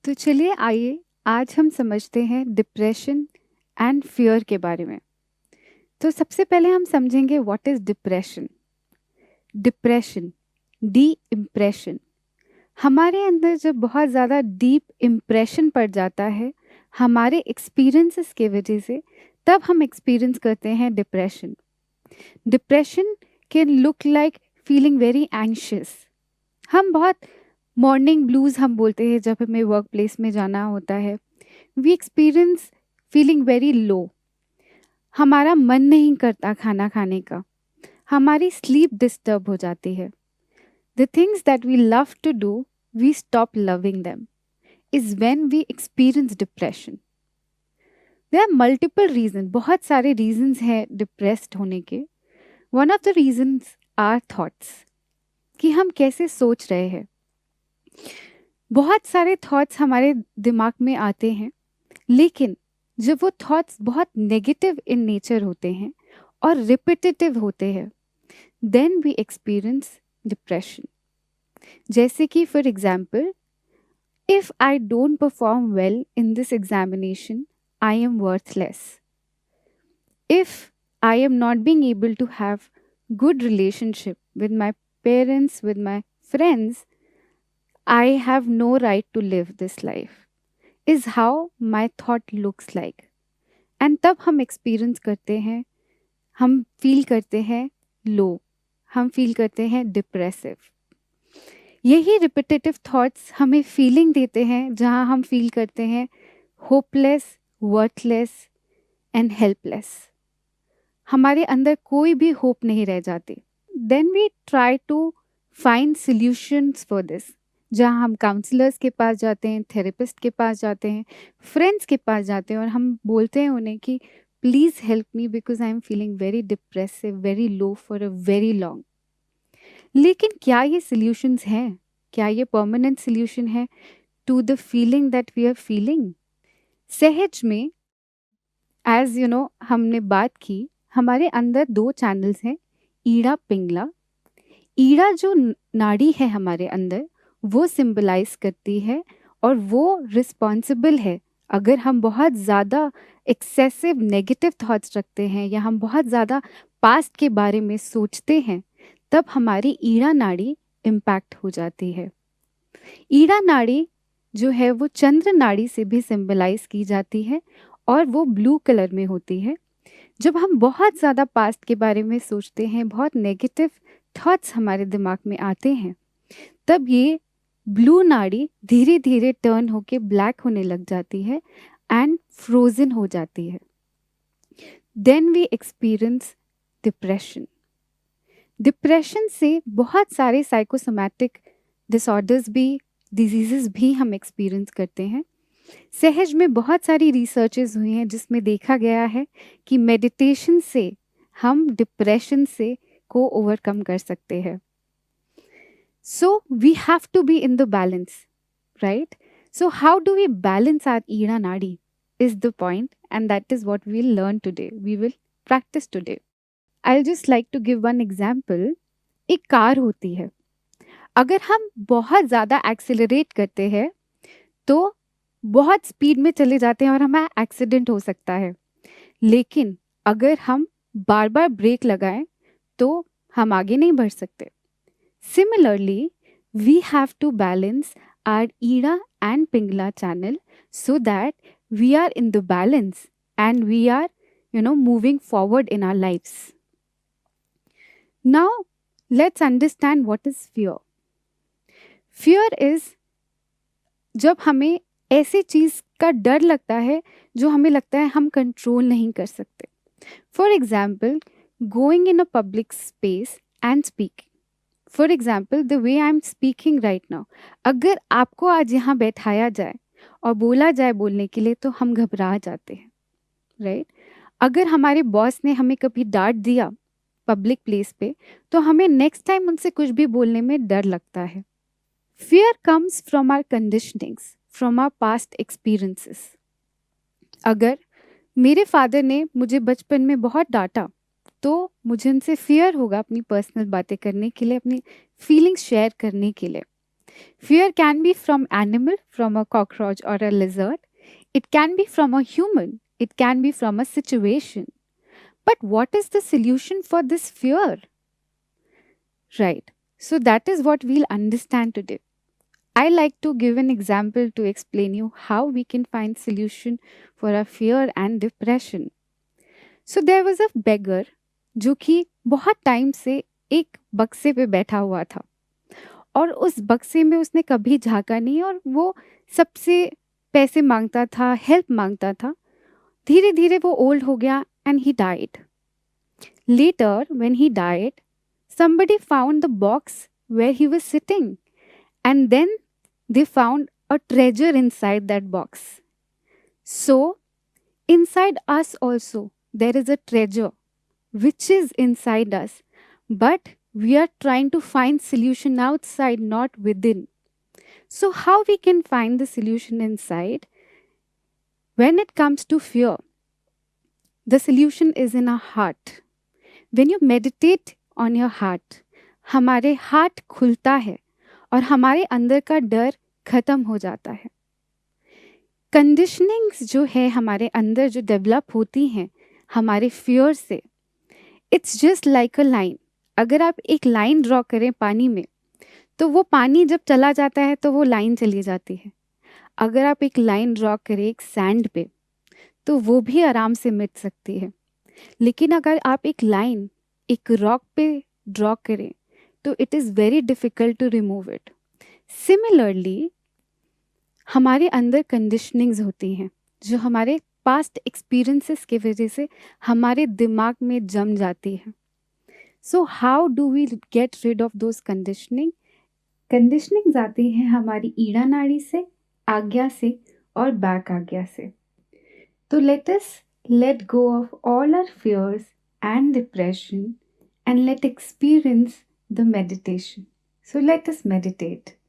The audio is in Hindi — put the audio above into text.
तो चलिए आइए आज हम समझते हैं डिप्रेशन एंड फियर के बारे में। तो सबसे पहले हम समझेंगे what is depression. Depression, D impression, हमारे अंदर जब बहुत ज़्यादा डीप इम्प्रेशन पड़ जाता है हमारे एक्सपीरियंसेस के वजह से, तब हम एक्सपीरियंस करते हैं depression. Depression can look like feeling very anxious. हम बहुत मॉर्निंग ब्लूज हम बोलते हैं जब हमें वर्क प्लेस में जाना होता है। We experience feeling very low. हमारा मन नहीं करता खाना खाने का, हमारी स्लीप डिस्टर्ब हो जाती है। The things that we love to do, we stop loving them, is when we experience depression. There are multiple reason, बहुत सारे रीजंस हैं डिप्रेस्ड होने के। One of the reasons are thoughts, कि हम कैसे सोच रहे हैं। बहुत सारे थॉट्स हमारे दिमाग में आते हैं, लेकिन जब वो थॉट्स बहुत नेगेटिव इन नेचर होते हैं और रिपीटेटिव होते हैं, देन वी एक्सपीरियंस डिप्रेशन। जैसे कि for example, if I don't perform well in this examination, I am worthless. If I am not being able to have good relationship with my parents, with my friends, I have no right to live this life, is how my thought looks like. And तब हम एक्सपीरियंस करते हैं, हम फील करते हैं लो, हम फील करते हैं डिप्रेसिव। यही रिपीटेटिव थॉट्स हमें फीलिंग देते हैं जहाँ हम फील करते हैं होपलेस, वर्थलेस एंड हेल्पलेस। हमारे अंदर कोई भी होप नहीं रह जाती। Then we try to find solutions for this, जहाँ हम काउंसलर्स के पास जाते हैं, थेरेपिस्ट के पास जाते हैं, फ्रेंड्स के पास जाते हैं और हम बोलते हैं उन्हें कि please help me because I am feeling very depressive, very low for a very long. लेकिन क्या ये सॉल्यूशंस हैं? क्या ये परमानेंट सॉल्यूशन है to the feeling that we are feeling? सहज में, एज यू नो, हमने बात की, हमारे अंदर दो चैनल्स हैं, ईड़ा पिंगला। ईड़ा जो नाड़ी है हमारे अंदर, वो सिंबलाइज करती है और वो रिस्पॉन्सिबल है। अगर हम बहुत ज़्यादा एक्सेसिव नेगेटिव थॉट्स रखते हैं या हम बहुत ज़्यादा पास्ट के बारे में सोचते हैं, तब हमारी ईड़ा नाड़ी इम्पैक्ट हो जाती है। ईड़ा नाड़ी जो है वो चंद्र नाड़ी से भी सिंबलाइज की जाती है और वो ब्लू कलर में होती है। जब हम बहुत ज़्यादा पास्ट के बारे में सोचते हैं, बहुत नेगेटिव थॉट्स हमारे दिमाग में आते हैं, तब ये ब्लू नाड़ी धीरे धीरे टर्न होके ब्लैक होने लग जाती है एंड फ्रोजन हो जाती है। Then we experience depression. Depression से बहुत सारे साइकोसोमैटिक डिसऑर्डर्स भी, डिजीजेस भी हम एक्सपीरियंस करते हैं। सहज में बहुत सारी रिसर्चेस हुई हैं जिसमें देखा गया है कि मेडिटेशन से हम डिप्रेशन से को ओवरकम कर सकते हैं। So we have to be in the balance, right? So how do we balance our Ida nadi is the point, and that is what we'll learn today. We will practice today. I'll just like to give one example. एक कार होती है, अगर हम बहुत ज़्यादा एक्सेलरेट करते हैं तो बहुत स्पीड में चले जाते हैं और हमें एक्सीडेंट हो सकता है। लेकिन अगर हम बार बार ब्रेक लगाएं तो हम आगे नहीं बढ़ सकते। Similarly, we have to balance our Ida and Pingala channel so that we are in the balance and we are, moving forward in our lives. Now, let's understand what is fear. Fear is जब हमें ऐसी चीज़ का डर लगता है जो हमें लगता है हम कंट्रोल नहीं कर सकते। For example, going in a public space and speaking. For example, the way I am speaking right now, अगर आपको आज यहाँ बैठाया जाए और बोला जाए बोलने के लिए, तो हम घबरा जाते हैं, राइट? अगर हमारे बॉस ने हमें कभी डांट दिया पब्लिक प्लेस पे, तो हमें नेक्स्ट टाइम उनसे कुछ भी बोलने में डर लगता है। Fear comes from our conditionings, from our past experiences. अगर मेरे फादर ने मुझे बचपन में बहुत डांटा, तो मुझे उनसे फियर होगा अपनी पर्सनल बातें करने के लिए, अपनी फीलिंग्स शेयर करने के लिए। Fear can be from animal, from a cockroach or a lizard. It can be from a human. It can be from a situation. But what is the solution for this fear? Right. So that is what we'll understand today. I like to give an example to explain you how we can find solution for our fear and depression. So there was a beggar जो कि बहुत टाइम से एक बक्से पे बैठा हुआ था और उस बक्से में उसने कभी झाँका नहीं और वो सबसे पैसे माँगता था, हेल्प माँगता था। धीरे-धीरे वो ओल्ड हो गया and he died. Later, when he died, somebody found the box where he was sitting, and then they found a treasure inside that box. So, inside us also, there is a treasure which is inside us, but we are trying to find solution outside, not within. So, how we can find the solution inside? When it comes to fear, the solution is in our heart. When you meditate on your heart, हमारे हार्ट खुलता है और हमारे अंदर का डर खत्म हो जाता है। कंडीशनिंग्स जो है हमारे अंदर जो डेवलप होती हैं हमारे फियर से, it's just like a line. अगर आप एक लाइन ड्रॉ करें पानी में, तो वो पानी जब चला जाता है तो वो लाइन चली जाती है। अगर आप एक लाइन ड्रॉ करें एक सैंड पे, तो वो भी आराम से मिट सकती है। लेकिन अगर आप एक लाइन एक रॉक पे ड्रॉ करें तो it is very difficult to remove it. Similarly हमारे अंदर कंडीशनिंग्स होती हैं जो हमारे पास्ट एक्सपीरियंसेस की वजह से हमारे दिमाग में जम जाती है। So how do we get rid of those conditioning? Conditionings आती हैं हमारी ईड़ा नाड़ी से, आज्ञा से और बैक आज्ञा से। तो let us let go of all our fears and depression and let experience the meditation. So let us meditate.